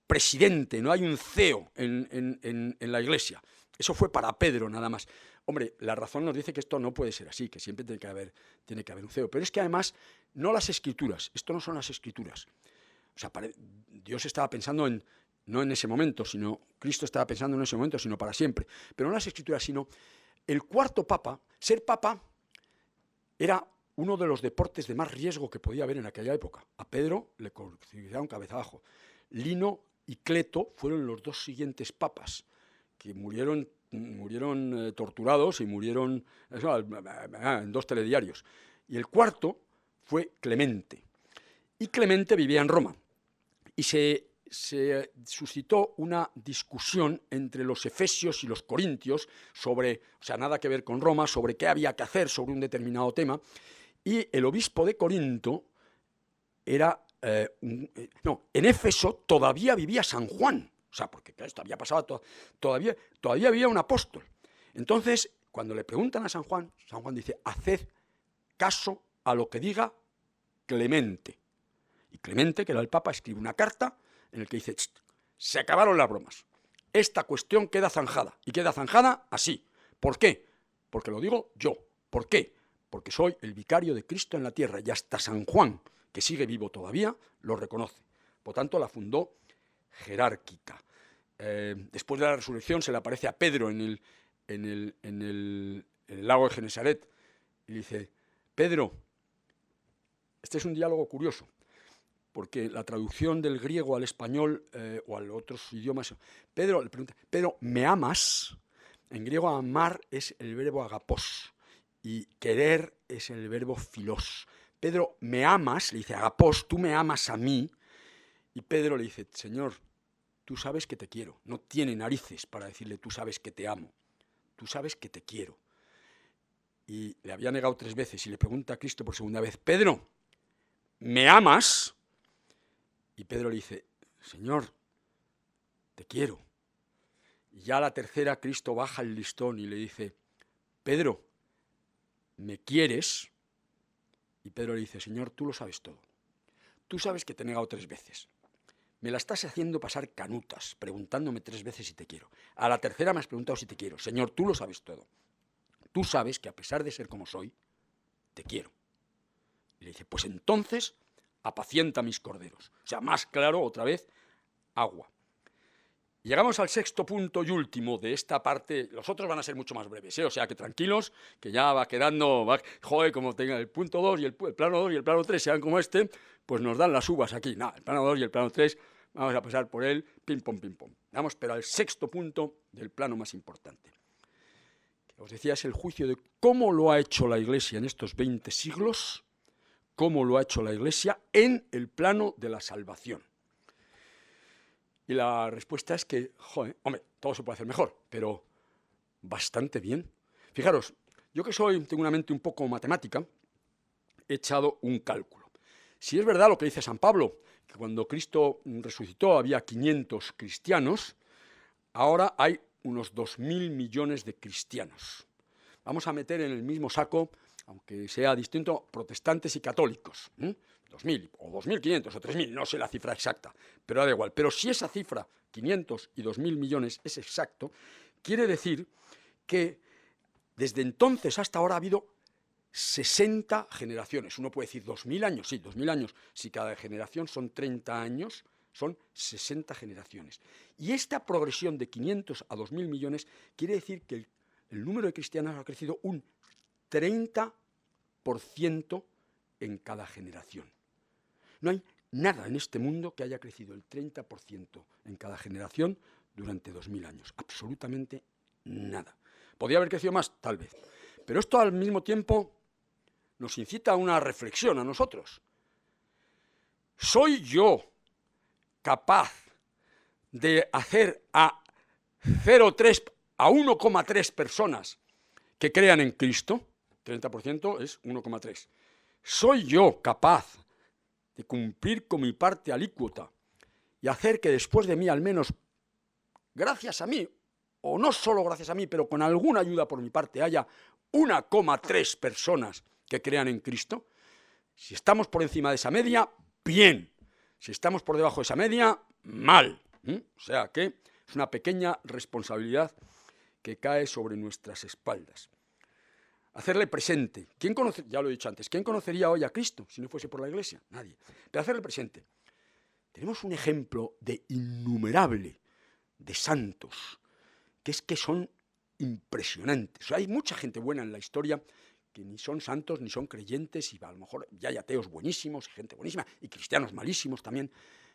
presidente, no hay un CEO en la Iglesia. Eso fue para Pedro nada más. Hombre, la razón nos dice que esto no puede ser así, que siempre tiene que haber un CEO. Pero es que además, no las Escrituras, esto no son las Escrituras. O sea, Dios estaba pensando no en ese momento, Cristo estaba pensando en ese momento, sino para siempre. Pero no las Escrituras, sino el cuarto papa. Ser papa era uno de los deportes de más riesgo que podía haber en aquella época. A Pedro le crucificaron cabeza abajo. Lino y Cleto fueron los 2 siguientes papas que murieron torturados y murieron en 2 telediarios. Y el cuarto fue Clemente. Y Clemente vivía en Roma. Y se suscitó una discusión entre los efesios y los corintios sobre, o sea, nada que ver con Roma, sobre qué había que hacer sobre un determinado tema. Y el obispo de Corinto era... en Éfeso todavía vivía San Juan. O sea, porque esto había pasado, todavía había un apóstol. Entonces, cuando le preguntan a San Juan dice, haced caso a lo que diga Clemente. Y Clemente, que era el Papa, escribe una carta en la que dice, se acabaron las bromas. Esta cuestión queda zanjada. Y queda zanjada así. ¿Por qué? Porque lo digo yo. ¿Por qué? Porque soy el vicario de Cristo en la tierra. Y hasta San Juan, que sigue vivo todavía, lo reconoce. Por tanto, la fundó jerárquica. Después de la resurrección se le aparece a Pedro en el lago de Genesaret y dice, Pedro, este es un diálogo curioso, porque la traducción del griego al español o a los otros idiomas, Pedro le pregunta, Pedro, ¿me amas? En griego amar es el verbo agapos y querer es el verbo filos. Pedro, ¿me amas? Le dice, agapos, tú me amas a mí. Y Pedro le dice, Señor, tú sabes que te quiero. No tiene narices para decirle, tú sabes que te amo. Tú sabes que te quiero. Y le había negado 3 veces y le pregunta a Cristo por segunda vez, Pedro, ¿me amas? Y Pedro le dice, Señor, te quiero. Y ya a la tercera Cristo baja el listón y le dice, Pedro, ¿me quieres? Y Pedro le dice, Señor, tú lo sabes todo. Tú sabes que te he negado 3 veces. Me la estás haciendo pasar canutas, preguntándome 3 veces si te quiero. A la tercera me has preguntado si te quiero. Señor, tú lo sabes todo. Tú sabes que a pesar de ser como soy, te quiero. Y le dice, pues entonces apacienta mis corderos. O sea, más claro, otra vez, agua. Llegamos al 6º punto y último de esta parte. Los otros van a ser mucho más breves, o sea que tranquilos, que ya va quedando, como tenga el punto 2 y el plano 2 y el plano 3 sean como este, pues nos dan las uvas aquí. No, el plano 2 y el plano 3, Vamos a pasar por él, pim, pom, pim, pom. Vamos, pero al sexto punto del plano más importante. Que os decía, es el juicio de cómo lo ha hecho la Iglesia en estos 20 siglos, cómo lo ha hecho la Iglesia en el plano de la salvación. Y la respuesta es que, joder, hombre, todo se puede hacer mejor, pero bastante bien. Fijaros, yo que tengo una mente un poco matemática, he echado un cálculo. Si es verdad lo que dice San Pablo, que cuando Cristo resucitó había 500 cristianos, ahora hay unos 2.000 millones de cristianos. Vamos a meter en el mismo saco, aunque sea distinto, protestantes y católicos. 2.000 o 2.500 o 3.000, no sé la cifra exacta, pero da igual. Pero si esa cifra, 500 y 2.000 millones, es exacto, quiere decir que desde entonces hasta ahora ha habido 60 generaciones. Uno puede decir 2.000 años, sí, 2.000 años. Si cada generación son 30 años, son 60 generaciones. Y esta progresión de 500 a 2.000 millones quiere decir que el número de cristianos ha crecido un 30% en cada generación. No hay nada en este mundo que haya crecido el 30% en cada generación durante 2.000 años. Absolutamente nada. ¿Podría haber crecido más? Tal vez. Pero esto al mismo tiempo nos incita a una reflexión a nosotros. ¿Soy yo capaz de hacer a 0,3 a 1,3 personas que crean en Cristo? 30% es 1,3. ¿Soy yo capaz de cumplir con mi parte alícuota y hacer que después de mí, al menos gracias a mí, o no solo gracias a mí, pero con alguna ayuda por mi parte, haya 1,3 personas que crean en Cristo? Si estamos por encima de esa media, bien. Si estamos por debajo de esa media, mal. O sea que es una pequeña responsabilidad que cae sobre nuestras espaldas. Hacerle presente. ¿Quién conoce? Ya lo he dicho antes. ¿Quién conocería hoy a Cristo si no fuese por la Iglesia? Nadie. Pero hacerle presente. Tenemos un ejemplo de innumerable de santos, que son impresionantes. O sea, hay mucha gente buena en la historia que ni son santos, ni son creyentes, y a lo mejor ya hay ateos buenísimos, gente buenísima, y cristianos malísimos también,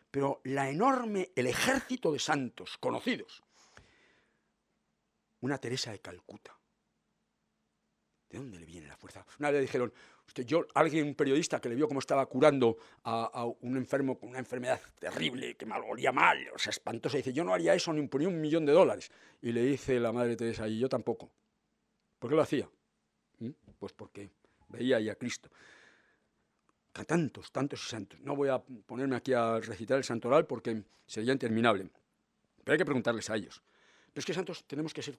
pero el ejército de santos conocidos. Una Teresa de Calcuta. ¿De dónde le viene la fuerza? Una vez le dijeron, un periodista que le vio cómo estaba curando a un enfermo con una enfermedad terrible, que olía mal, o sea, espantosa, dice, yo no haría eso ni por $1.000.000. Y le dice la Madre Teresa, y yo tampoco. ¿Por qué lo hacía? Pues porque veía ahí a Cristo. A tantos y santos. No voy a ponerme aquí a recitar el santoral porque sería interminable. Pero hay que preguntarles a ellos. Pero es que santos tenemos que ser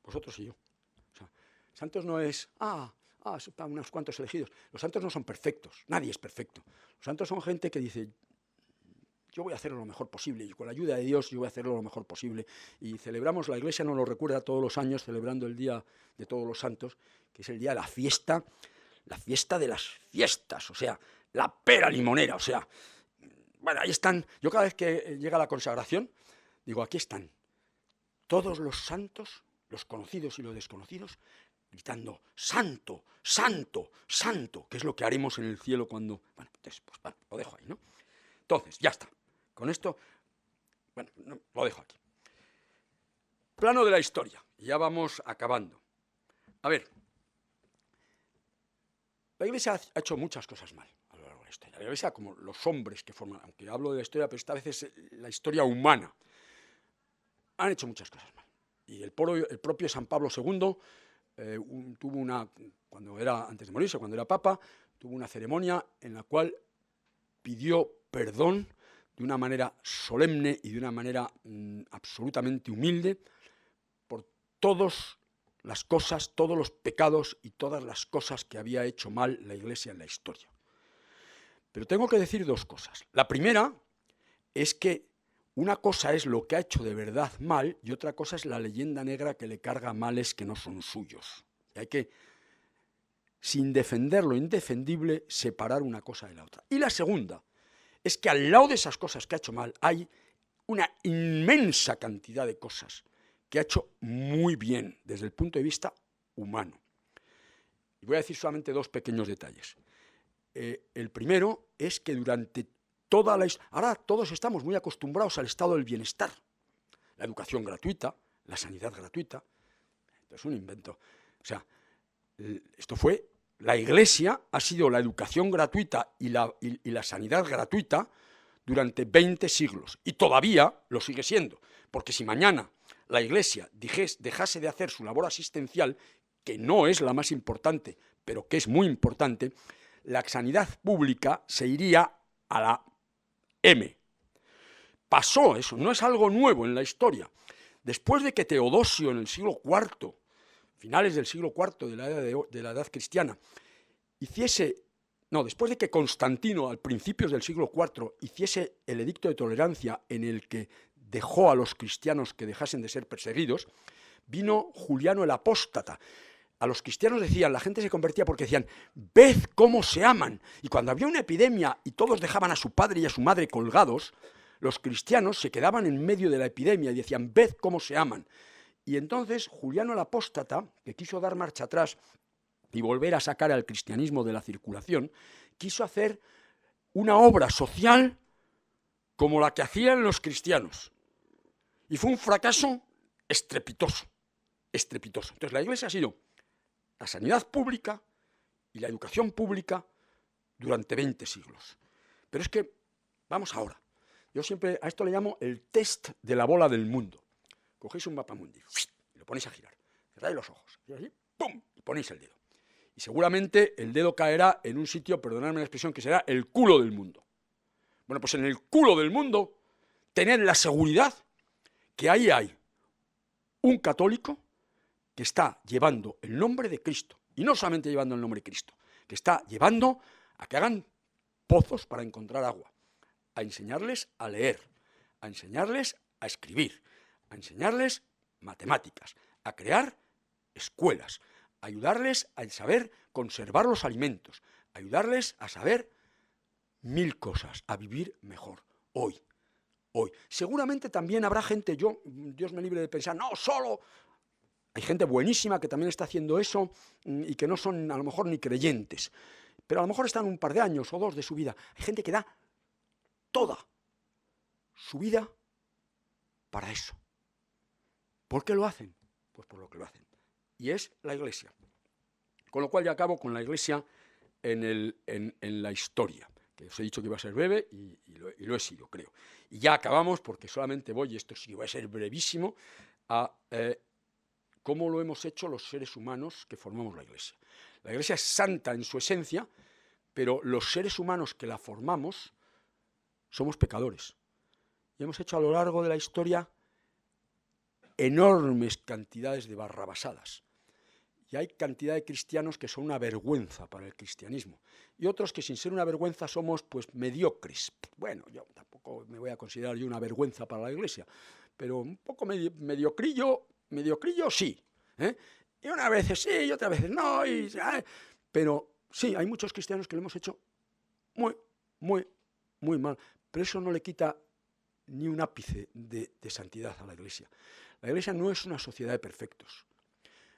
vosotros y yo. O sea, santos no es, unos cuantos elegidos. Los santos no son perfectos. Nadie es perfecto. Los santos son gente que dice, yo voy a hacerlo lo mejor posible, y con la ayuda de Dios yo voy a hacerlo lo mejor posible. Y celebramos, la Iglesia nos lo recuerda todos los años, celebrando el Día de Todos los Santos, que es el día de la fiesta de las fiestas, o sea, la pera limonera, o sea, bueno, ahí están. Yo cada vez que llega la consagración, digo, aquí están todos los santos, los conocidos y los desconocidos, gritando, santo, santo, santo, que es lo que haremos en el cielo cuando... Bueno, entonces, pues bueno, lo dejo ahí, ¿no? Entonces, ya está. Con esto, bueno, lo dejo aquí. Plano de la historia. Ya vamos acabando. A ver, la Iglesia ha hecho muchas cosas mal a lo largo de la historia. La Iglesia, como los hombres que forman, aunque hablo de la historia, pero esta vez es la historia humana, han hecho muchas cosas mal. Y el propio San Pablo II tuvo antes de morirse, cuando era Papa, tuvo una ceremonia en la cual pidió perdón de una manera solemne y de una manera absolutamente humilde por todas las cosas, todos los pecados y todas las cosas que había hecho mal la Iglesia en la historia. Pero tengo que decir dos cosas. La primera es que una cosa es lo que ha hecho de verdad mal y otra cosa es la leyenda negra que le carga males que no son suyos. Y hay que, sin defender lo indefendible, separar una cosa de la otra. Y la segunda es que al lado de esas cosas que ha hecho mal hay una inmensa cantidad de cosas que ha hecho muy bien desde el punto de vista humano. Y voy a decir solamente dos pequeños detalles. El primero es que durante Ahora todos estamos muy acostumbrados al estado del bienestar. La educación gratuita, la sanidad gratuita. Esto es un invento. O sea, esto fue... La Iglesia ha sido la educación gratuita y la sanidad gratuita durante 20 siglos. Y todavía lo sigue siendo. Porque si mañana la Iglesia dejase de hacer su labor asistencial, que no es la más importante, pero que es muy importante, la sanidad pública se iría a la M. Pasó eso, no es algo nuevo en la historia. Después de que Teodosio en el siglo IV, finales del siglo IV de la edad cristiana, después de que Constantino, al principios del siglo IV, hiciese el edicto de tolerancia en el que dejó a los cristianos que dejasen de ser perseguidos, vino Juliano el Apóstata. A los cristianos decían, la gente se convertía porque decían, ved cómo se aman. Y cuando había una epidemia y todos dejaban a su padre y a su madre colgados, los cristianos se quedaban en medio de la epidemia y decían, ved cómo se aman. Y entonces Juliano el Apóstata, que quiso dar marcha atrás y volver a sacar al cristianismo de la circulación, quiso hacer una obra social como la que hacían los cristianos. Y fue un fracaso estrepitoso, estrepitoso. Entonces la Iglesia ha sido la sanidad pública y la educación pública durante 20 siglos. Pero es que, vamos ahora, yo siempre a esto le llamo el test de la bola del mundo. Cogéis un mapamundi y lo ponéis a girar, cerráis los ojos, y así, ¡pum!, y ponéis el dedo. Y seguramente el dedo caerá en un sitio, perdonadme la expresión, que será el culo del mundo. Bueno, pues en el culo del mundo, tened la seguridad que ahí hay un católico que está llevando el nombre de Cristo, y no solamente llevando el nombre de Cristo, que está llevando a que hagan pozos para encontrar agua, a enseñarles a leer, a enseñarles a escribir, a enseñarles matemáticas, a crear escuelas, a ayudarles a saber conservar los alimentos, a ayudarles a saber 1000 cosas, a vivir mejor, hoy. Seguramente también habrá gente, Dios me libre de pensar, no, solo... Hay gente buenísima que también está haciendo eso y que no son a lo mejor ni creyentes, pero a lo mejor están un par de años o 2 de su vida. Hay gente que da toda su vida para eso. ¿Por qué lo hacen? Pues por lo que lo hacen. Y es la Iglesia. Con lo cual ya acabo con la Iglesia en la historia, que os he dicho que iba a ser breve y lo he sido, creo. Y ya acabamos, porque solamente voy, y esto sí va a ser brevísimo, a... cómo lo hemos hecho los seres humanos que formamos la Iglesia. La Iglesia es santa en su esencia, pero los seres humanos que la formamos somos pecadores. Y hemos hecho a lo largo de la historia enormes cantidades de barrabasadas. Y hay cantidad de cristianos que son una vergüenza para el cristianismo. Y otros que sin ser una vergüenza somos pues mediocres. Bueno, yo tampoco me voy a considerar yo una vergüenza para la Iglesia, pero un poco mediocrillo sí, y unas veces sí y otras veces no, pero sí, hay muchos cristianos que lo hemos hecho muy mal, pero eso no le quita ni un ápice de santidad a la Iglesia. La Iglesia no es una sociedad de perfectos.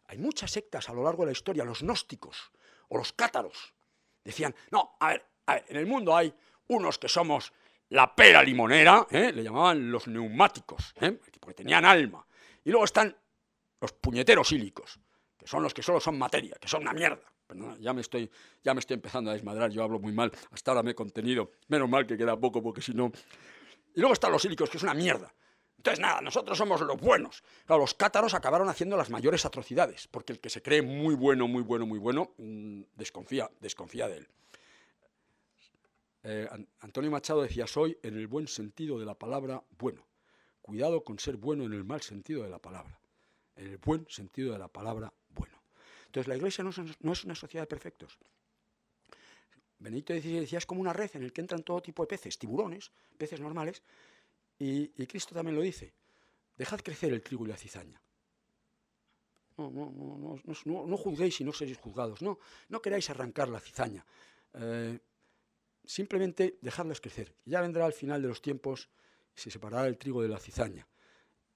Hay muchas sectas a lo largo de la historia, los gnósticos o los cátaros decían, no, a ver, en el mundo hay unos que somos la pera limonera, le llamaban los neumáticos, porque tenían alma, y luego están los puñeteros ílicos, que son los que solo son materia, que son una mierda. Perdona, ya me estoy empezando a desmadrar, yo hablo muy mal, hasta ahora me he contenido, menos mal que queda poco, porque si no... Y luego están los ílicos, que es una mierda. Entonces, nada, nosotros somos los buenos. Claro, los cátaros acabaron haciendo las mayores atrocidades, porque el que se cree muy bueno, desconfía de él. Antonio Machado decía, soy en el buen sentido de la palabra bueno. Cuidado con ser bueno en el mal sentido de la palabra. En el buen sentido de la palabra bueno. Entonces la Iglesia no es una sociedad de perfectos. Benedicto XVI decía, es como una red en el que entran todo tipo de peces, tiburones, peces normales, y Cristo también lo dice, dejad crecer el trigo y la cizaña. No juzguéis y no seréis juzgados, no queráis arrancar la cizaña, simplemente dejadlas crecer. Ya vendrá al final de los tiempos y se separará el trigo de la cizaña,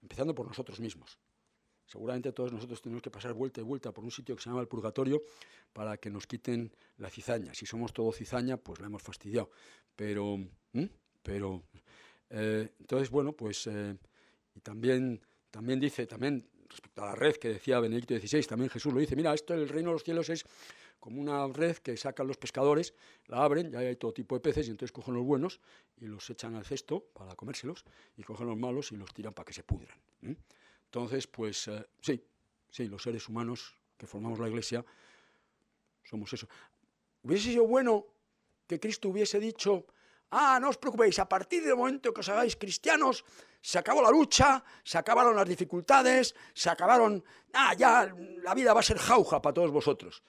empezando por nosotros mismos. Seguramente todos nosotros tenemos que pasar vuelta y vuelta por un sitio que se llama el purgatorio para que nos quiten la cizaña. Si somos todo cizaña, pues la hemos fastidiado. Pero pero entonces, bueno, pues, y también dice, respecto a la red que decía Benedicto XVI, también Jesús lo dice, mira, esto del reino de los cielos es como una red que sacan los pescadores, la abren, ya hay todo tipo de peces, y entonces cogen los buenos y los echan al cesto para comérselos, y cogen los malos y los tiran para que se pudran. Entonces, pues, sí, los seres humanos que formamos la Iglesia somos eso. Hubiese sido bueno que Cristo hubiese dicho, no os preocupéis, a partir del momento que os hagáis cristianos, se acabó la lucha, se acabaron las dificultades, se acabaron, ya la vida va a ser jauja para todos vosotros.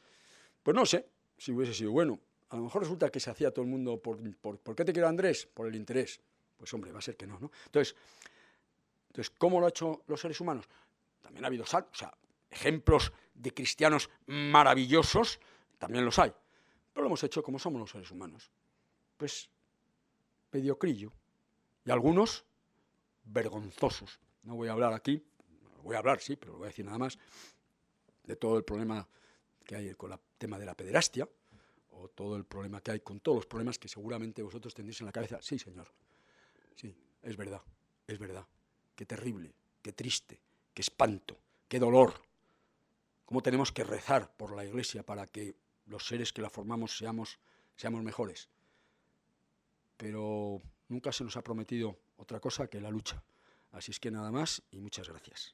Pues no sé si hubiese sido bueno. A lo mejor resulta que se hacía todo el mundo ¿por qué te quiero, Andrés? Por el interés. Pues hombre, va a ser que no, ¿no? Entonces, ¿cómo lo han hecho los seres humanos? También ha habido ejemplos de cristianos maravillosos, también los hay. Pero lo hemos hecho como somos los seres humanos. Pues mediocrillo. Y algunos vergonzosos. No voy a hablar aquí, voy a hablar, sí, pero no voy a decir nada más, de todo el problema que hay con el tema de la pederastia, o todo el problema que hay con todos los problemas que seguramente vosotros tendréis en la cabeza. Sí, señor, sí, es verdad, qué terrible, qué triste, qué espanto, qué dolor. Cómo tenemos que rezar por la Iglesia para que los seres que la formamos seamos mejores. Pero nunca se nos ha prometido otra cosa que la lucha. Así es que nada más y muchas gracias.